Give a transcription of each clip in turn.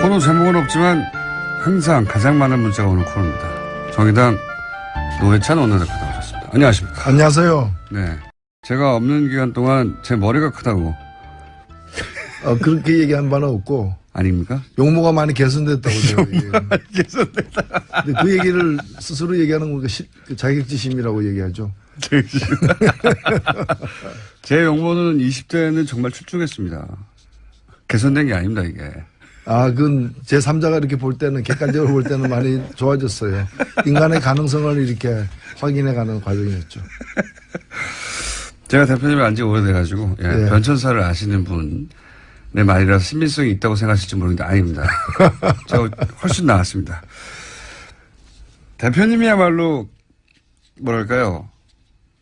코너 제목은 없지만 항상 가장 많은 문자가 오는 코너입니다. 정의당 노회찬 원내대표 나오셨습니다. 안녕하십니까. 안녕하세요. 네. 제가 없는 기간 동안 제 머리가 크다고. 그렇게 얘기한 바는 없고. 아닙니까? 용모가 많이 개선됐다고. 용모가 많이 개선됐다. 근데 그 얘기를 스스로 얘기하는 건 자격지심이라고 얘기하죠. 제 용모는 20대는 정말 출중했습니다. 개선된 게 아닙니다, 이게. 그건 제3자가 이렇게 볼 때는, 객관적으로 볼 때는 많이 좋아졌어요. 인간의 가능성을 이렇게 확인해가는 과정이었죠. 제가 대표님이 안지 오래돼가지고, 네. 변천사를 아시는 분의 말이라서 신빙성이 있다고 생각하실지 모르겠는데, 아닙니다. 제가 훨씬 나았습니다. 대표님이야말로, 뭐랄까요.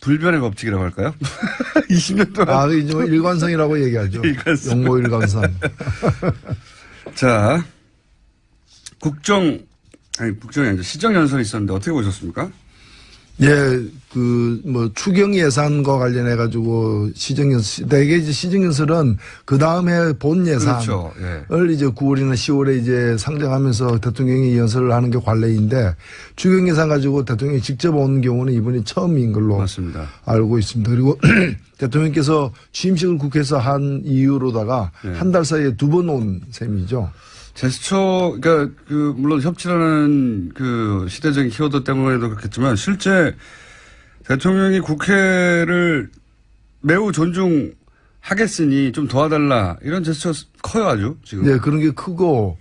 불변의 법칙이라고 할까요? 20년 동안. 이제 뭐 일관성이라고 얘기하죠. 일관성. 용모 일관성. 자, 국정이 아니죠. 시정연설이 있었는데 어떻게 보셨습니까? 추경 예산과 관련해가지고 대개 이제 시정연설은 그 다음에 본 예산을 그렇죠. 예. 이제 9월이나 10월에 이제 상정하면서 대통령이 연설을 하는 게 관례인데 추경 예산 가지고 대통령이 직접 온 경우는 이번이 처음인 걸로 맞습니다. 알고 있습니다. 그리고 대통령께서 취임식을 국회에서 한 이후로다가 한 달 사이에 2번 온 셈이죠. 제스처, 물론 협치라는 시대적인 키워드 때문에도 그렇겠지만, 실제 대통령이 국회를 매우 존중하겠으니 좀 도와달라, 이런 제스처 커요, 아주, 지금. 네, 그런 게 크고,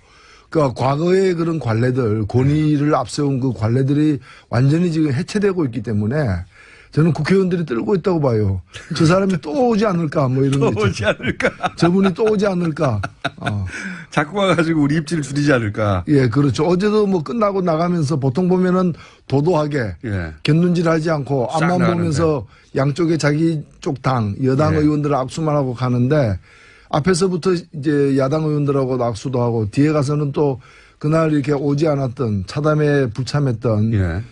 그러니까 과거의 그런 관례들, 권위를 앞세운 그 관례들이 완전히 지금 해체되고 있기 때문에, 저는 국회의원들이 떨고 있다고 봐요. 저 사람이 또 오지 않을까, 뭐 이런 거. 또 오지 않을까. 저분이 또 오지 않을까. 자꾸 와가지고 우리 입지를 줄이지 않을까. 예, 그렇죠. 어제도 뭐 끝나고 나가면서 보통 보면은 도도하게. 곁눈질 하지 않고 앞만 보면서 양쪽에 자기 쪽 당, 여당 의원들 악수만 하고 가는데 앞에서부터 이제 야당 의원들하고 악수도 하고 뒤에 가서는 또 그날 이렇게 오지 않았던 차담에 불참했던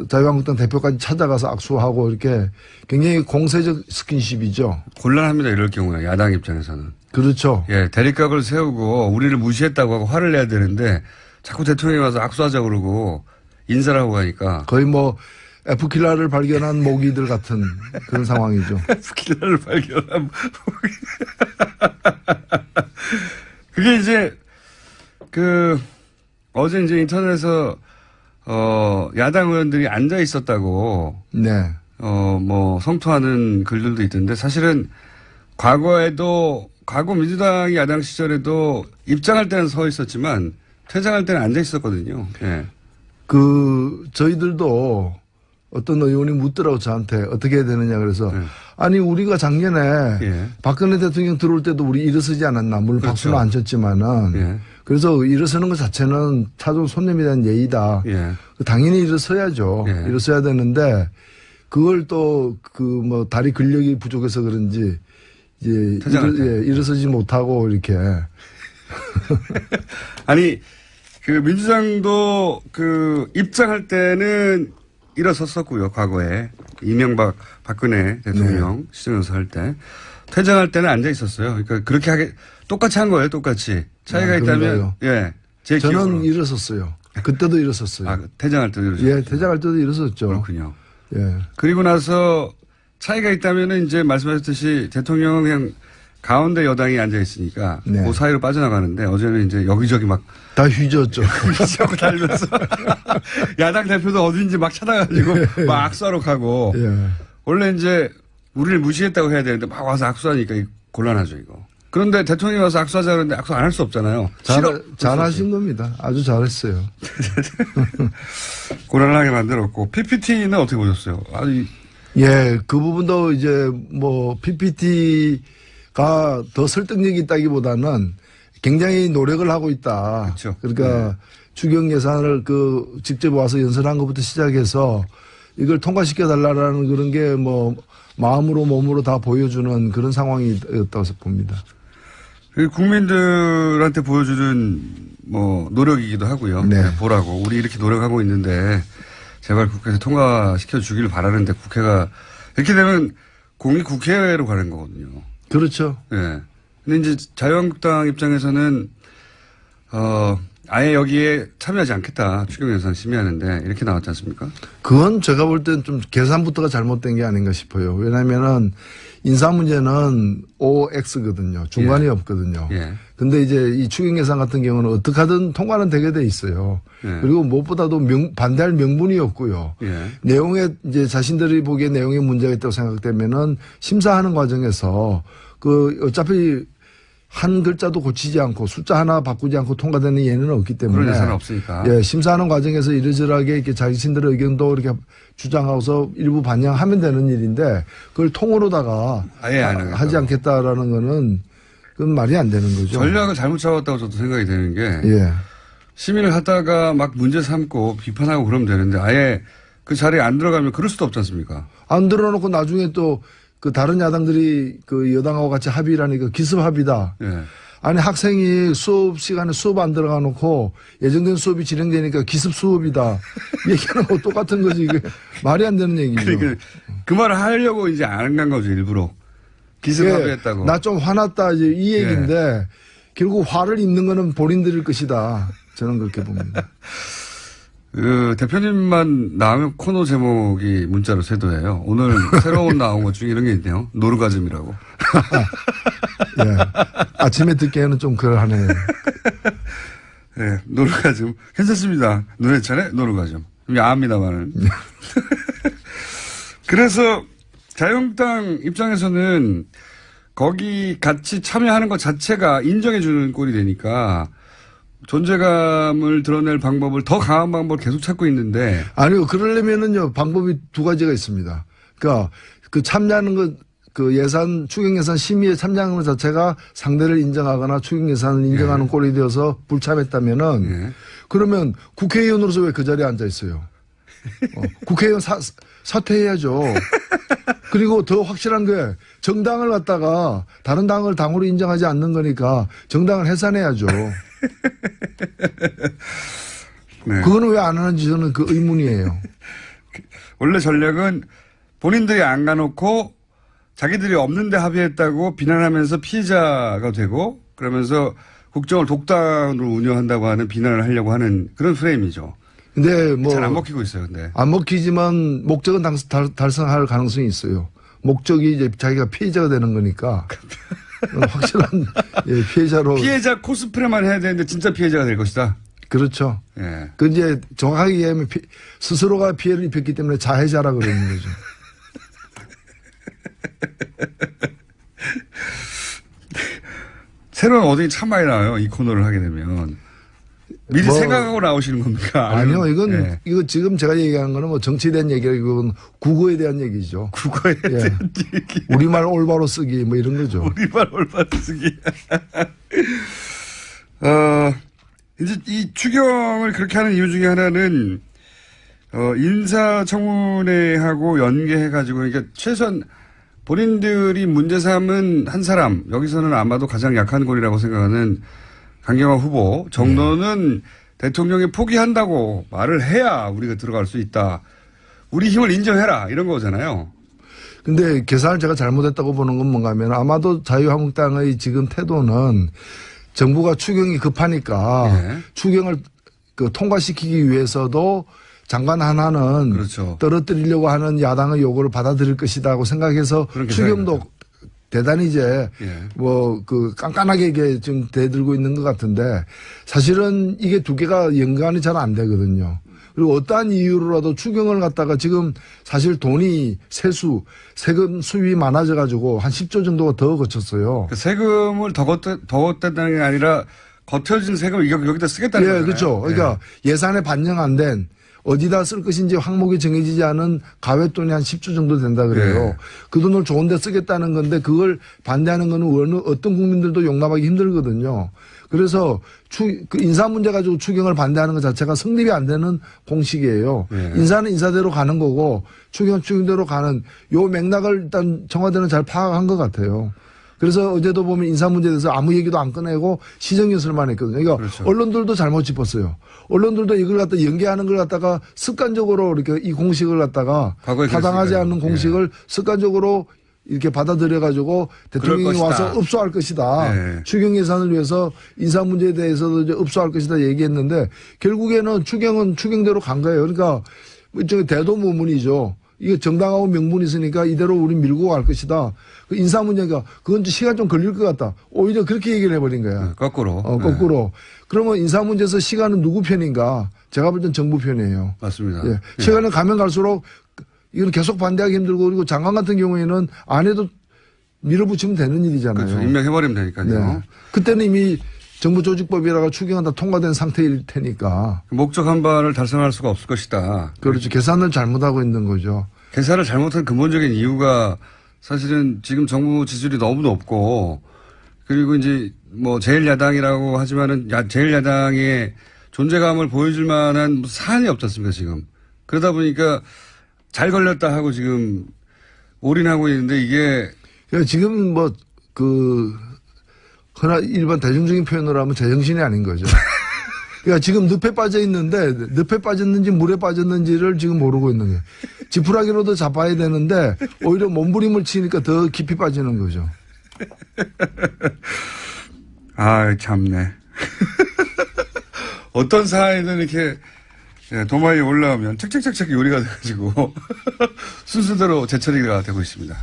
자유한국당 대표까지 찾아가서 악수하고 이렇게 굉장히 공세적 스킨십이죠. 곤란합니다. 이럴 경우에 야당 입장에서는. 그렇죠. 대립각을 세우고 우리를 무시했다고 하고 화를 내야 되는데 자꾸 대통령이 와서 악수하자 그러고 인사를 하고 가니까. 거의 뭐 F킬러를 발견한 모기들 같은 그런 상황이죠. F킬러를 발견한 모기. 그게 이제 어제 이제 인터넷에서 야당 의원들이 앉아 있었다고. 네. 성토하는 글들도 있던데 사실은 과거 민주당이 야당 시절에도 입장할 때는 서 있었지만 퇴장할 때는 앉아 있었거든요. 예. 저희들도 어떤 의원이 묻더라고 저한테 어떻게 해야 되느냐 그래서 아니 우리가 작년에 박근혜 대통령 들어올 때도 우리 일어서지 않았나 물론 그렇죠. 박수는 안 쳤지만은 그래서 일어서는 것 자체는 찾아온 손님에 대한 예의다. 당연히 일어서야죠. 일어서야 되는데 그걸 또 다리 근력이 부족해서 그런지 이제 일어서지 못하고 이렇게 아니 민주당도 입장할 때는 일어섰었고요. 과거에 이명박 박근혜 대통령 시정연설 할 때 퇴장할 때는 앉아 있었어요. 그러니까 그렇게 똑같이 한 거예요. 똑같이 차이가 있다면 제 저는 기억으로. 일어섰어요. 그때도 일어섰어요. 퇴장할 때도 일어섰어요. 퇴장할 때도 일어섰죠. 그렇군요. 그리고 나서 차이가 있다면은 이제 말씀하셨듯이 대통령은 그냥 가운데 여당이 앉아 있으니까 그 사이로 빠져나가는데 어제는 이제 여기저기 막 다 휘저었죠. 휘저고 달면서 야당 대표도 어딘지 막 찾아가지고 막 악수하러 가고 원래 이제 우리를 무시했다고 해야 되는데 막 와서 악수하니까 곤란하죠 이거. 그런데 대통령이 와서 악수하자 그러는데 악수 안 할 수 없잖아요. 잘하신 겁니다. 아주 잘했어요. 곤란하게 만들었고 PPT는 어떻게 보셨어요? 그 부분도 이제 PPT가 더 설득력이 있다기보다는 굉장히 노력을 하고 있다. 그렇죠. 그러니까 추경 예산을 직접 와서 연설한 것부터 시작해서 이걸 통과시켜 달라라는 그런 게 마음으로 몸으로 다 보여주는 그런 상황이었다고 봅니다. 국민들한테 보여주는 노력이기도 하고요. 보라고 우리 이렇게 노력하고 있는데 제발 국회에서 통과시켜 주기를 바라는데 국회가 이렇게 되면 공이 국회로 가는 거거든요. 그렇죠. 근데 이제 자유한국당 입장에서는 아예 여기에 참여하지 않겠다. 추경 예산 심의하는데 이렇게 나왔지 않습니까? 그건 제가 볼 땐 좀 계산부터가 잘못된 게 아닌가 싶어요. 왜냐면은 인사 문제는 OX거든요. 중간이 없거든요. 예. 근데 이제 이 추경 예산 같은 경우는 어떻게 하든 통과는 되게 돼 있어요. 예. 그리고 무엇보다도 반대할 명분이 없고요. 예. 내용에 이제 자신들이 보기에 내용에 문제가 있다고 생각되면은 심사하는 과정에서 그 어차피 한 글자도 고치지 않고 숫자 하나 바꾸지 않고 통과되는 예는 없기 때문에. 그런 예산은 없으니까. 예, 심사하는 과정에서 이러저러하게 이렇게 자신들의 의견도 이렇게 주장하고서 일부 반영하면 되는 일인데 그걸 통으로다가 아예 안 하겠다고. 하지 않겠다라는 거는 그건 말이 안 되는 거죠. 전략을 잘못 잡았다고 저도 생각이 되는 게 예. 시민을 하다가 막 문제 삼고 비판하고 그러면 되는데 아예 그 자리에 안 들어가면 그럴 수도 없지 않습니까? 안 들어놓고 나중에 또 그 다른 야당들이 그 여당하고 같이 합의라니까 기습 합의다. 예. 아니 학생이 수업 시간에 수업 안 들어가 놓고 예정된 수업이 진행되니까 기습 수업이다. 얘기하는 거 똑같은 거지. 이게 말이 안 되는 얘기죠. 그러니까 그 말을 하려고 이제 안 간 거죠 일부러. 기습 예, 합의했다고. 나 좀 화났다 이제 이 얘기인데 결국 화를 입는 거는 본인들일 것이다. 저는 그렇게 봅니다. 그 대표님만 나오면 코너 제목이 문자로 세도예요. 오늘 새로운 나온 것 중에 이런 게 있네요. 노르가즘이라고. 예. 아침에 듣기에는 좀 그러하네요. 네, 노르가즘. 괜찮습니다. 노래찬의 노르가즘. 야합니다만은. 그래서 자유한국당 입장에서는 거기 같이 참여하는 것 자체가 인정해주는 꼴이 되니까 존재감을 드러낼 방법을 더 강한 방법을 계속 찾고 있는데. 아니요. 그러려면은요, 방법이 두 가지가 있습니다. 그러니까 그 참여하는 것, 그 예산, 추경 예산 심의에 참여하는 것 자체가 상대를 인정하거나 추경 예산을 인정하는 꼴이 되어서 불참했다면은 그러면 국회의원으로서 왜 그 자리에 앉아 있어요? 국회의원 사퇴해야죠. 그리고 더 확실한 게 정당을 갖다가 다른 당을 당으로 인정하지 않는 거니까 정당을 해산해야죠. 네. 그거는 왜 안 하는지 저는 그 의문이에요. 원래 전략은 본인들이 안 가놓고 자기들이 없는데 합의했다고 비난하면서 피해자가 되고 그러면서 국정을 독단으로 운영한다고 하는 비난을 하려고 하는 그런 프레임이죠. 근데 뭐. 잘 안 먹히고 있어요, 근데. 안 먹히지만 목적은 달성할 가능성이 있어요. 목적이 이제 자기가 피해자가 되는 거니까. 확실한 예, 피해자로. 피해자 코스프레만 해야 되는데 진짜 피해자가 될 것이다. 그렇죠. 예. 그 이제 정확하게 얘기하면 스스로가 피해를 입혔기 때문에 자해자라 그러는 거죠. 새로운 어딩이 참 많이 나와요. 이 코너를 하게 되면. 미리 생각하고 나오시는 겁니까? 아니요. 이건, 예. 이거 지금 제가 얘기하는 거는 뭐 정치에 대한 얘기가 이건 국어에 대한 얘기죠. 국어에 대한 얘기. 우리말 올바로 쓰기 뭐 이런 거죠. 우리말 올바로 쓰기. 이제 이 추경을 그렇게 하는 이유 중에 하나는, 인사청문회하고 연계해가지고, 그러니까 최소한 본인들이 문제 삼은 한 사람, 여기서는 아마도 가장 약한 골이라고 생각하는 강경화 후보 정도는 대통령이 포기한다고 말을 해야 우리가 들어갈 수 있다. 우리 힘을 인정해라. 이런 거잖아요. 근데 계산을 제가 잘못했다고 보는 건 뭔가 하면 아마도 자유한국당의 지금 태도는 정부가 추경이 급하니까 추경을 그 통과시키기 위해서도 장관 하나는 그렇죠. 떨어뜨리려고 하는 야당의 요구를 받아들일 것이다고 생각해서 추경도 대단히 이제 뭐 그 깐깐하게 이게 지금 대들고 있는 것 같은데 사실은 이게 두 개가 연관이 잘 안 되거든요. 그리고 어떠한 이유로라도 추경을 갖다가 지금 사실 돈이 세금 수입이 많아져 가지고 한 10조 정도가 더 거쳤어요. 그 세금을 더 걷었다는 게 아니라 거쳐진 세금을 여기다 쓰겠다는 거잖아요. 그렇죠. 그러니까 예산에 반영 안 된 어디다 쓸 것인지 항목이 정해지지 않은 가외돈이 한 10조 정도 된다 그래요. 그 돈을 좋은 데 쓰겠다는 건데 그걸 반대하는 거는 어떤 국민들도 용납하기 힘들거든요. 그래서 그 인사 문제 가지고 추경을 반대하는 것 자체가 성립이 안 되는 공식이에요. 인사는 인사대로 가는 거고 추경은 추경대로 가는 요 맥락을 일단 청와대는 잘 파악한 것 같아요. 그래서 어제도 보면 인사 문제에 대해서 아무 얘기도 안 꺼내고 시정연설만 했거든요. 그러니까 그렇죠. 언론들도 잘못 짚었어요. 언론들도 이걸 갖다 연계하는 걸 갖다가 습관적으로 이렇게 이 공식을 갖다가 타당하지 않는 공식을 습관적으로 이렇게 받아들여가지고 대통령이 와서 읍소할 것이다. 네. 추경 예산을 위해서 인사 문제에 대해서도 이제 읍소할 것이다 얘기했는데 결국에는 추경은 추경대로 간 거예요. 그러니까 일종의 대도모문이죠. 이게 정당하고 명분이 있으니까 이대로 우리 밀고 갈 것이다. 그 인사 문제가 그건 시간 좀 걸릴 것 같다. 오히려 그렇게 얘기를 해버린 거야. 네, 거꾸로. 거꾸로. 그러면 인사 문제에서 시간은 누구 편인가? 제가 볼 땐 정부 편이에요. 맞습니다. 예. 시간은 가면 갈수록 이건 계속 반대하기 힘들고 그리고 장관 같은 경우에는 안 해도 밀어붙이면 되는 일이잖아요. 그렇죠. 임명해버리면 되니까요. 네. 그때는 이미 정부 조직법이라가 추경은 다 통과된 상태일 테니까. 목적 한반을 달성할 수가 없을 것이다. 그렇죠. 계산을 잘못하고 있는 거죠. 계산을 잘못한 근본적인 이유가 사실은 지금 정부 지지율이 너무 높고 그리고 이제 뭐 제1야당이라고 하지만은 제1야당의 존재감을 보여줄 만한 사안이 없지 않습니까 지금. 그러다 보니까 잘 걸렸다 하고 지금 올인하고 있는데 이게. 지금 흔한 일반 대중적인 표현으로 하면 제정신이 아닌 거죠. 그러니까 지금 늪에 빠져 있는데 늪에 빠졌는지 물에 빠졌는지를 지금 모르고 있는 거예요. 지푸라기로도 잡아야 되는데 오히려 몸부림을 치니까 더 깊이 빠지는 거죠. 아, 참네. 어떤 사안이든 이렇게 도마에 올라오면 착착착착 요리가 돼가지고 순서대로 재처리가 되고 있습니다.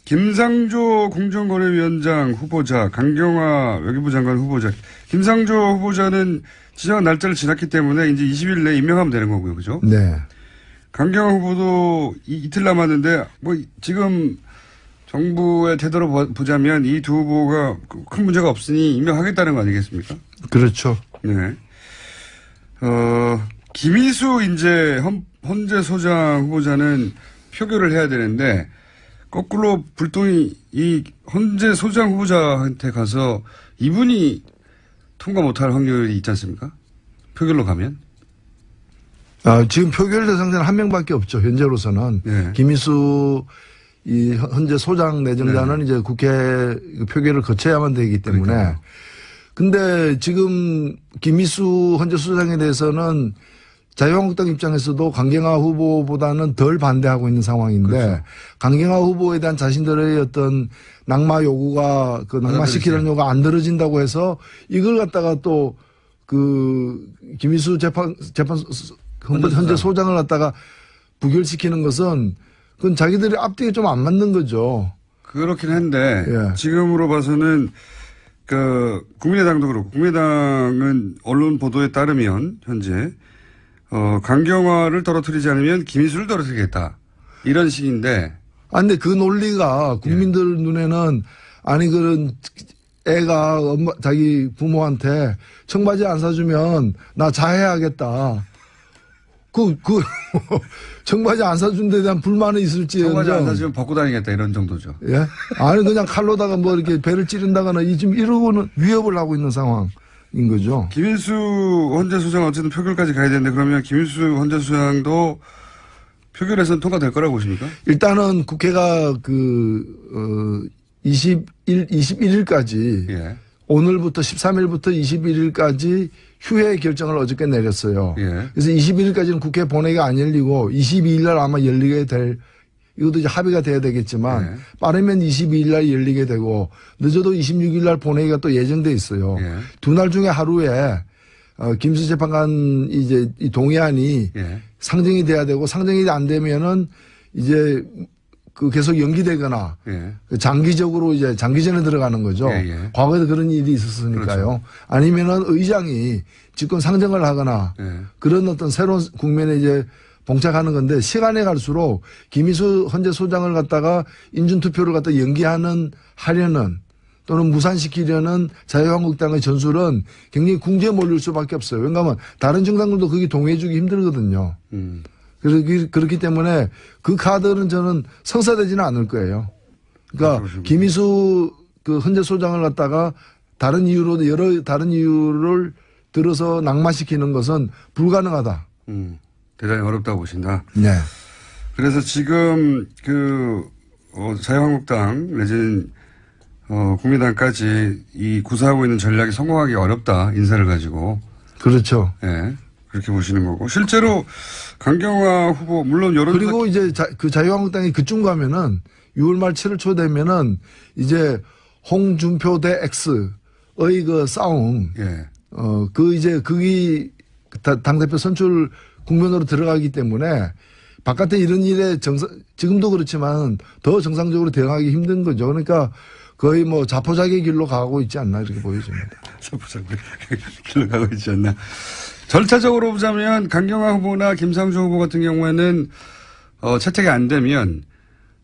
김상조 공정거래위원장 후보자, 강경화 외교부 장관 후보자. 김상조 후보자는 지정한 날짜를 지났기 때문에 이제 20일 내에 임명하면 되는 거고요. 그죠? 네. 강경화 후보도 이틀 남았는데 뭐 지금 정부의 태도로 보자면 이 두 후보가 큰 문제가 없으니 임명하겠다는 거 아니겠습니까? 그렇죠. 네. 김희수 이제 헌재 소장 후보자는 표결을 해야 되는데 거꾸로 불똥이 이 헌재 소장 후보자한테 가서 이분이 통과 못할 확률이 있지 않습니까? 표결로 가면? 지금 표결 대상자는 한 명밖에 없죠. 현재로서는. 네. 김희수 이 헌재 소장 내정자는 네. 이제 국회 표결을 거쳐야만 되기 때문에. 그러니까요. 근데 지금 김희수 헌재 소장에 대해서는 자유한국당 입장에서도 강경화 후보보다는 덜 반대하고 있는 상황인데 그렇죠. 강경화 후보에 대한 자신들의 어떤 낙마 요구가 낙마시키는 요구가 안 들어진다고 해서 이걸 갖다가 또 김희수 헌재 소장을 갖다가 부결시키는 것은 그건 자기들이 앞뒤가 좀 안 맞는 거죠. 그렇긴 한데 예. 지금으로 봐서는 국민의당도 그렇고 국민의당은 언론 보도에 따르면 현재 강경화를 떨어뜨리지 않으면 김희수를 떨어뜨리겠다. 이런 식인데. 근데 그 논리가 국민들 눈에는 그런 애가 자기 부모한테 청바지 안 사주면 나 자해하겠다. 청바지 안 사준 데 대한 불만이 있을지. 청바지 안 사주면 벗고 다니겠다 이런 정도죠. 예? 그냥 칼로다가 뭐 이렇게 배를 찌른다거나 지금 이러고는 위협을 하고 있는 상황. 인 거죠. 김인수 헌재 소장 어쨌든 표결까지 가야 되는데 그러면 김인수 헌재 소장도 표결에서는 통과될 거라고 보십니까? 일단은 국회가 21일까지 예. 오늘부터 13일부터 21일까지 휴회 결정을 어저께 내렸어요. 예. 그래서 21일까지는 국회 본회의가 안 열리고 22일 날 아마 열리게 될 이것도 이제 합의가 돼야 되겠지만 예. 빠르면 22일 날 열리게 되고 늦어도 26일 날 본회의가 또 예정돼 있어요. 예. 두 날 중에 하루에 김수 재판관 이제 이 동의안이 예. 상정이 돼야 되고 상정이 안 되면은 이제 계속 연기되거나 예. 장기적으로 이제 장기전에 들어가는 거죠. 예. 과거에도 그런 일이 있었으니까요. 그렇죠. 아니면은 의장이 직권 상정을 하거나 예. 그런 어떤 새로운 국면에 이제 봉착하는 건데 시간이 갈수록 김희수 헌재 소장을 갖다가 인준투표를 갖다 하려는 또는 무산시키려는 자유한국당의 전술은 굉장히 궁지에 몰릴 수밖에 없어요. 왜냐하면 다른 정당들도 거기 동의해주기 힘들거든요. 그래서 그렇기 때문에 그 카드는 저는 성사되지는 않을 거예요. 그러니까 김희수 헌재 소장을 갖다가 다른 이유로 여러 다른 이유를 들어서 낙마시키는 것은 불가능하다. 대단히 어렵다고 보신다. 네. 그래서 지금 자유한국당 내지는 국민당까지 이 구사하고 있는 전략이 성공하기 어렵다. 인사를 가지고. 그렇죠. 예. 그렇게 보시는 거고. 실제로 강경화 후보, 물론 여론. 그리고 이제 그 자유한국당이 그쯤 가면은 6월 말 7월 초 되면은 이제 홍준표 대 X의 그 싸움. 예. 그 이제 그게 당대표 선출 국면으로 들어가기 때문에 바깥에 이런 일에 지금도 그렇지만 더 정상적으로 대응하기 힘든 거죠. 그러니까 거의 뭐 자포자기 길로 가고 있지 않나 이렇게 보여집니다. 자포자기 길로 가고 있지 않나. 절차적으로 보자면 강경화 후보나 김상조 후보 같은 경우에는 채택이 안 되면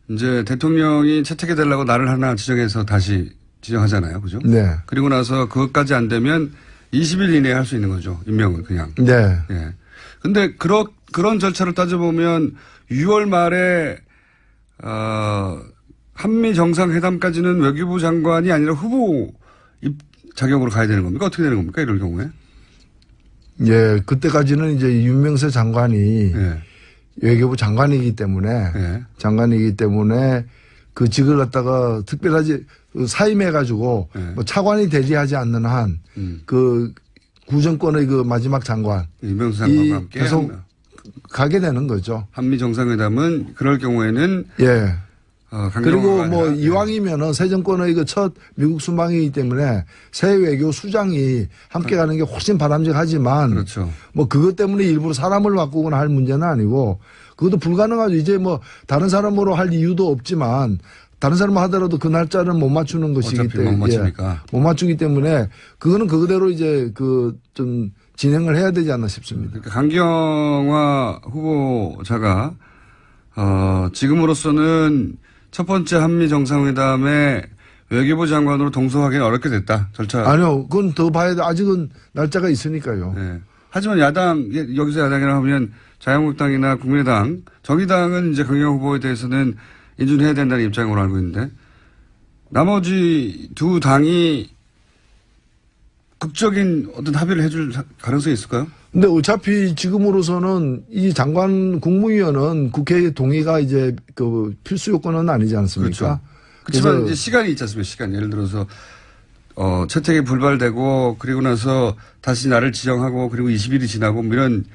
이제 대통령이 채택해 달라고 날을 하나 지정해서 다시 지정하잖아요. 그죠? 네. 그리고 나서 그것까지 안 되면 20일 이내에 할 수 있는 거죠. 임명을 그냥. 네. 예. 근데 그런 절차를 따져보면 6월 말에 한미 정상회담까지는 외교부 장관이 아니라 후보 자격으로 가야 되는 겁니까? 어떻게 되는 겁니까? 이럴 경우에? 예, 그때까지는 이제 윤명세 장관이 예. 외교부 장관이기 때문에 예. 그 직을 갖다가 특별하지 사임해가지고 예. 뭐 차관이 대리하지 않는 한 그 구정권의 그 마지막 장관 윤명세 장관과 함께 계속 가게 되는 거죠. 한미 정상회담은 그럴 경우에는 예. 그리고 뭐 아니라, 이왕이면은 새 정권의 그 첫 미국 순방이기 때문에 새 외교 수장이 함께 가는 게 훨씬 바람직하지만 그렇죠. 뭐 그것 때문에 일부러 사람을 바꾸거나 할 문제는 아니고 그것도 불가능하죠. 이제 뭐 다른 사람으로 할 이유도 없지만 다른 사람 하더라도 그 날짜를 못 맞추는 것이기 때문에 못 맞추니까. 못 맞추기 때문에 그거는 그대로 이제 그 좀 진행을 해야 되지 않나 싶습니다. 그러니까 강경화 후보자가 지금으로서는 첫 번째 한미 정상회담에 외교부 장관으로 동석하기는 어렵게 됐다. 절차. 아니요. 그건 더 봐야 돼. 아직은 날짜가 있으니까요. 네. 하지만 여기서 야당이라 하면 자유한국당이나 국민의당, 정의당은 이제 강경화 후보에 대해서는 인준해야 된다는 입장으로 알고 있는데 나머지 두 당이 극적인 어떤 합의를 해줄 가능성이 있을까요? 근데 어차피 지금으로서는 이 장관 국무위원은 국회 동의가 이제 그 필수 요건은 아니지 않습니까? 그렇죠. 그렇지만 이제 시간이 있지 않습니까? 시간. 예를 들어서 채택이 불발되고 그리고 나서 다시 날을 지정하고 그리고 20일이 지나고 뭐 이런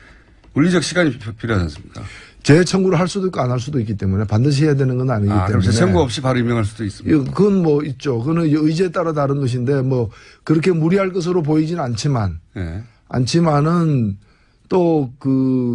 물리적 시간이 필요하지 않습니까? 재청구를 할 수도 있고 안 할 수도 있기 때문에 반드시 해야 되는 건 아니기 때문에. 그럼 재청구 없이 바로 임명할 수도 있습니다. 그건 뭐 있죠. 그거는 의지에 따라 다른 것인데 뭐 그렇게 무리할 것으로 보이진 않지만. 네. 않지만은 또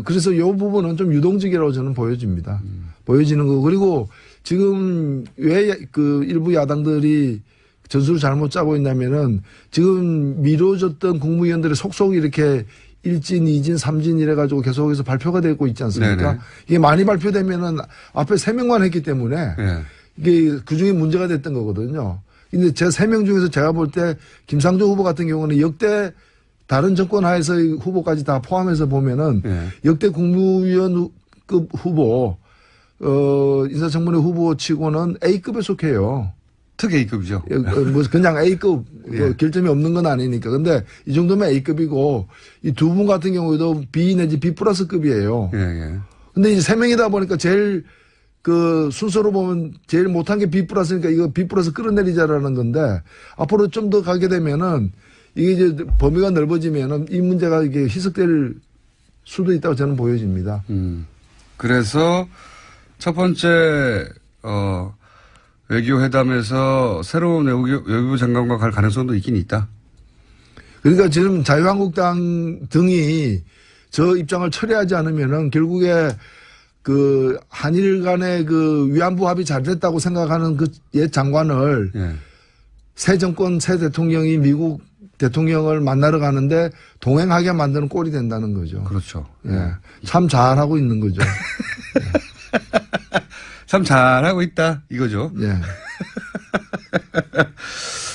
그래서 이 부분은 좀 유동적이라고 저는 보여집니다. 보여지는 거. 그리고 지금 왜 그 일부 야당들이 전술을 잘못 짜고 있냐면은 지금 미뤄졌던 국무위원들의 속속 이렇게 1진, 2진, 3진 이래가지고 계속해서 발표가 되고 있지 않습니까? 네네. 이게 많이 발표되면은 앞에 3명만 했기 때문에 네. 이게 그 중에 문제가 됐던 거거든요. 근데 제 3명 중에서 제가 볼 때 김상조 후보 같은 경우는 역대 다른 정권 하에서의 후보까지 다 포함해서 보면은 네. 역대 국무위원급 후보, 인사청문회 후보 치고는 A급에 속해요. 특 A급이죠. 뭐 그냥 A급 예. 결점이 없는 건 아니니까. 근데 이 정도면 A급이고 이 두 분 같은 경우에도 B 내지 B 플러스급이에요. 예, 예. 근데 이제 3명이다 보니까 제일 그 순서로 보면 제일 못한 게 B 플러스니까 이거 B 플러스 끌어내리자라는 건데 앞으로 좀 더 가게 되면은 이게 이제 범위가 넓어지면은 이 문제가 이게 희석될 수도 있다고 저는 보여집니다. 그래서 첫 번째 외교회담에서 새로운 외교부 장관과 갈 가능성도 있긴 있다. 그러니까 지금 자유한국당 등이 저 입장을 철회하지 않으면은 결국에 그 한일 간의 그 위안부 합의 잘 됐다고 생각하는 그 옛 장관을 예. 새 정권 새 대통령이 미국 대통령을 만나러 가는데 동행하게 만드는 꼴이 된다는 거죠. 그렇죠. 예. 참 잘하고 있는 거죠. 참 잘하고 있다 이거죠. 예.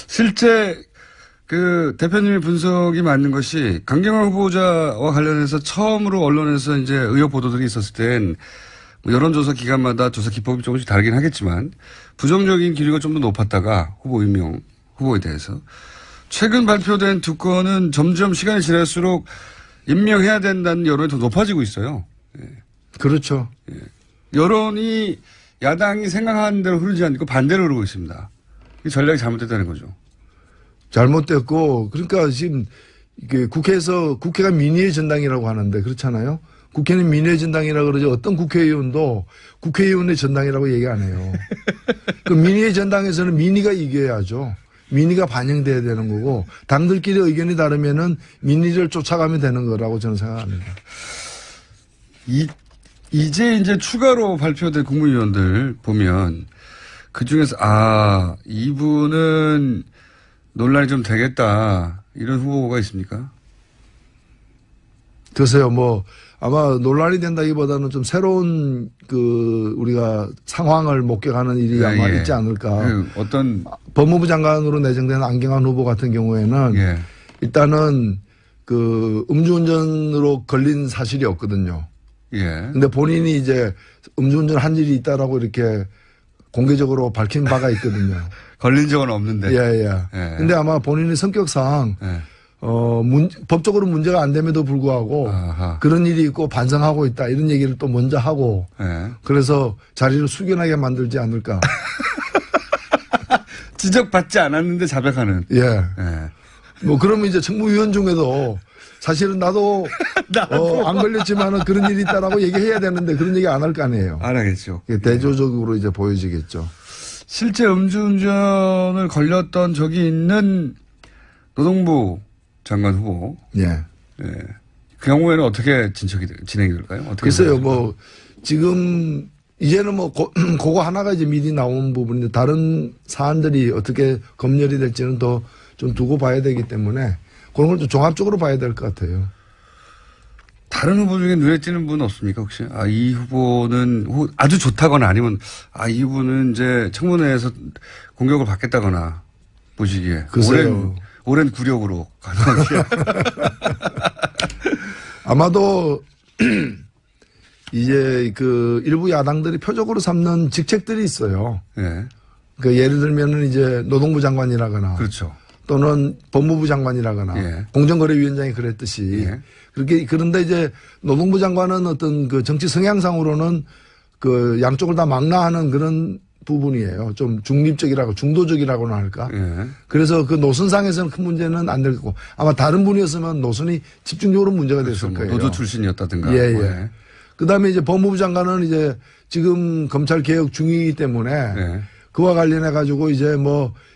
실제 그 대표님의 분석이 맞는 것이 강경화 후보자와 관련해서 처음으로 언론에서 이제 의혹 보도들이 있었을 땐 여론조사 기간마다 조사 기법이 조금씩 다르긴 하겠지만 부정적인 기류가 좀 더 높았다가 후보 임명 후보에 대해서 최근 발표된 두 건은 점점 시간이 지날수록 임명해야 된다는 여론이 더 높아지고 있어요. 예. 그렇죠. 예. 여론이 야당이 생각하는 대로 흐르지 않고 반대로 흐르고 있습니다. 이 전략이 잘못됐다는 거죠. 잘못됐고 그러니까 지금 이게 국회에서 국회가 민의의 전당이라고 하는데 그렇잖아요. 국회는 민의의 전당이라고 그러죠. 어떤 국회의원도 국회의원의 전당이라고 얘기 안 해요. 그 민의의 전당에서는 민의가 이겨야죠. 민의가 반영돼야 되는 거고 당들끼리 의견이 다르면은 민의를 쫓아가면 되는 거라고 저는 생각합니다. 이제 추가로 발표된 국무위원들 보면 그 중에서 이분은 논란이 좀 되겠다 이런 후보가 있습니까? 글쎄요, 아마 논란이 된다기보다는 좀 새로운 우리가 상황을 목격하는 일이 아마 있지 않을까. 어떤 법무부 장관으로 내정된 안경환 후보 같은 경우에는 일단은 음주운전으로 걸린 사실이 없거든요. 근데 본인이 이제 음주운전 한 일이 있다라고 이렇게 공개적으로 밝힌 바가 있거든요. 걸린 적은 없는데. 근데 아마 본인의 성격상 법적으로 문제가 안 됨에도 불구하고 그런 일이 있고 반성하고 있다 이런 얘기를 또 먼저 하고 그래서 자리를 숙연하게 만들지 않을까. 지적받지 않았는데 자백하는. 그러면 이제 정무위원 중에도 사실은 나도 안 걸렸지만은 그런 일이 있다라고 얘기해야 되는데 그런 얘기 안 할 거 아니에요. 안 하겠죠. 대조적으로 이제 보여지겠죠. 실제 음주운전을 걸렸던 적이 있는 노동부 장관 후보. 그 경우에는 어떻게 진행이 될까요? 글쎄요, 지금 이제는 그거 하나가 이제 미리 나온 부분인데 다른 사안들이 어떻게 검열이 될지는 더 좀 두고 봐야 되기 때문에 그런 걸 좀 종합적으로 봐야 될 것 같아요. 다른 후보 중에 눈에 띄는 분 없습니까, 혹시? 이 후보는 아주 좋다거나 아니면 이 후보는 이제 청문회에서 공격을 받겠다거나 보시기에. 오랜 구력으로 가능하게. 아마도 이제 일부 야당들이 표적으로 삼는 직책들이 있어요. 예를 들면은 이제 노동부 장관이라거나. 그렇죠. 또는 법무부 장관이라거나 공정거래위원장이 그랬듯이 그런데 이제 노동부 장관은 어떤 정치 성향상으로는 양쪽을 다 망라하는 그런 부분이에요. 좀 중도적이라고나 할까. 그래서 노선상에서는 큰 문제는 안 될 거고 아마 다른 분이었으면 노선이 집중적으로 문제가 됐을 거예요. 노조 출신이었다든가. 그다음에 이제 법무부 장관은 이제 지금 검찰 개혁 중이기 때문에 그와 관련해 가지고 이제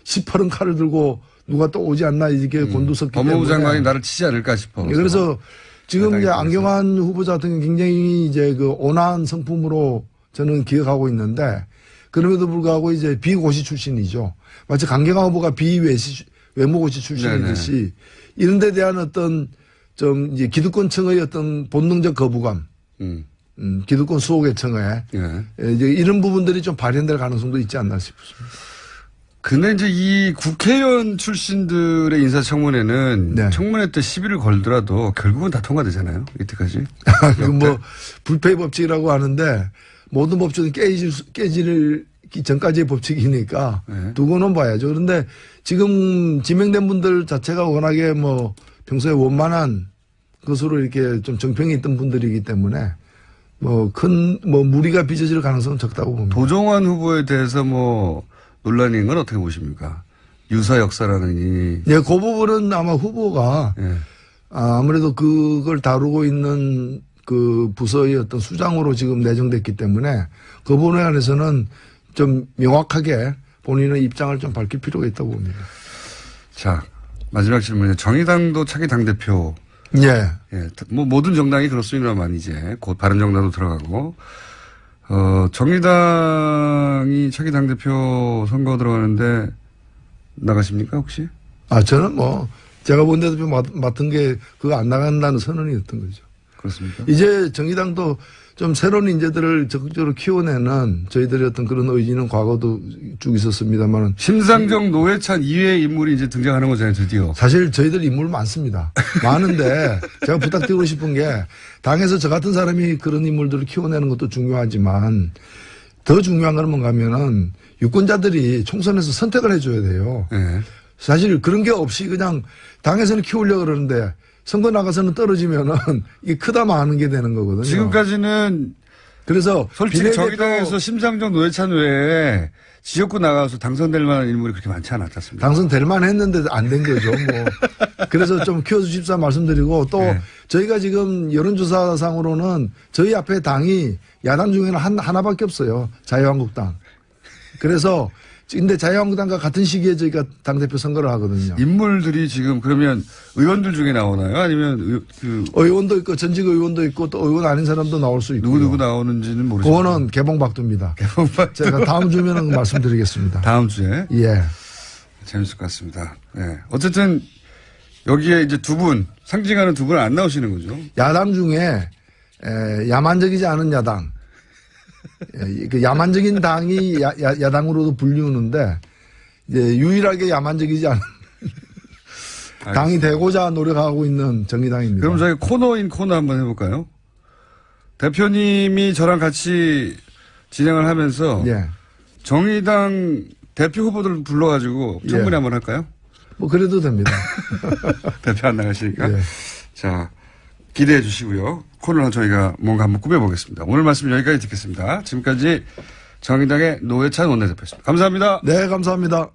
시퍼런 칼을 들고 누가 또 오지 않나 이렇게 곤두섰기 때문에. 법무부 장관이 나를 치지 않을까 싶어. 그래서 지금 이제 안경환 후보자 같은 경우 굉장히 이제 온화한 성품으로 저는 기억하고 있는데 그럼에도 불구하고 이제 비고시 출신이죠. 마치 강경화 후보가 외무고시 출신이듯이 이런 데 대한 어떤 좀 이제 기득권층의 어떤 본능적 거부감. 기득권 수호의 청에 이제 이런 부분들이 좀 발현될 가능성도 있지 않나 싶습니다. 근데 이제 이 국회의원 출신들의 인사청문회는 청문회 때 시비를 걸더라도 결국은 다 통과되잖아요. 이때까지. 불패 법칙이라고 하는데 모든 법칙은 깨지를 전까지의 법칙이니까 두고는 봐야죠. 그런데 지금 지명된 분들 자체가 워낙에 평소에 원만한 것으로 이렇게 좀 정평이 있던 분들이기 때문에 무리가 빚어질 가능성은 적다고 봅니다. 도종환 후보에 대해서 논란인 건 어떻게 보십니까? 유사 역사라느니. 그 부분은 아마 후보가 아무래도 그걸 다루고 있는 부서의 어떤 수장으로 지금 내정됐기 때문에 그 부분에 관해서는 좀 명확하게 본인의 입장을 좀 밝힐 필요가 있다고 봅니다. 자, 마지막 질문이에요. 정의당도 차기 당대표. 모든 정당이 그렇습니다만 이제 곧 바른정당도 들어가고. 정의당이 차기 당대표 선거 들어가는데 나가십니까, 혹시? 저는 제가 원내대표 맡은 게 그거 안 나간다는 선언이었던 거죠. 그렇습니까? 이제 정의당도 좀 새로운 인재들을 적극적으로 키워내는 저희들의 어떤 그런 의지는 과거도 쭉 있었습니다만. 심상정, 노회찬 이외의 인물이 이제 등장하는 거잖아요, 드디어. 사실 저희들 인물 많습니다. 많은데 제가 부탁드리고 싶은 게 당에서 저 같은 사람이 그런 인물들을 키워내는 것도 중요하지만 더 중요한 건 뭔가 하면은 유권자들이 총선에서 선택을 해줘야 돼요. 사실 그런 게 없이 그냥 당에서는 키우려고 그러는데 선거 나가서는 떨어지면은 이게 크다 마는 게 되는 거거든요. 지금까지는 그래서 솔직히 정의당에서 심상정 노회찬 외에 지역구 나가서 당선될 만한 인물이 그렇게 많지 않았지 않습니까? 당선될 만했는데 안 된 거죠. 뭐. 그래서 좀 키워주십사 말씀드리고 또 네. 저희가 지금 여론조사상으로는 저희 앞에 당이 야당 중에는 하나밖에 없어요. 자유한국당. 그래서 근데 자유한국당과 같은 시기에 저희가 당대표 선거를 하거든요. 인물들이 지금 그러면 의원들 중에 나오나요? 아니면 의원도 있고 전직 의원도 있고 또 의원 아닌 사람도 나올 수 있고. 누구 나오는지는 모르겠어요. 그거는 개봉박두입니다. 제가 다음 주면은 말씀드리겠습니다. 다음 주에. 예. 재밌을 것 같습니다. 네. 어쨌든 여기에 이제 두 분, 상징하는 두 분은 안 나오시는 거죠? 야당 중에 야만적이지 않은 야당. 그 야만적인 당이 야당으로도 불리우는데 이제 유일하게 야만적이지 않은 당이 되고자 노력하고 있는 정의당입니다. 그럼 저희 코너인 코너 한번 해볼까요? 대표님이 저랑 같이 진행을 하면서 예. 정의당 대표 후보들 불러가지고 청문회 예. 한번 할까요? 뭐 그래도 됩니다. 대표 안 나가시니까. 예. 자, 기대해 주시고요. 코너는 저희가 뭔가 한번 꾸며보겠습니다. 오늘 말씀 여기까지 듣겠습니다. 지금까지 정의당의 노회찬 원내대표였습니다. 감사합니다. 네, 감사합니다.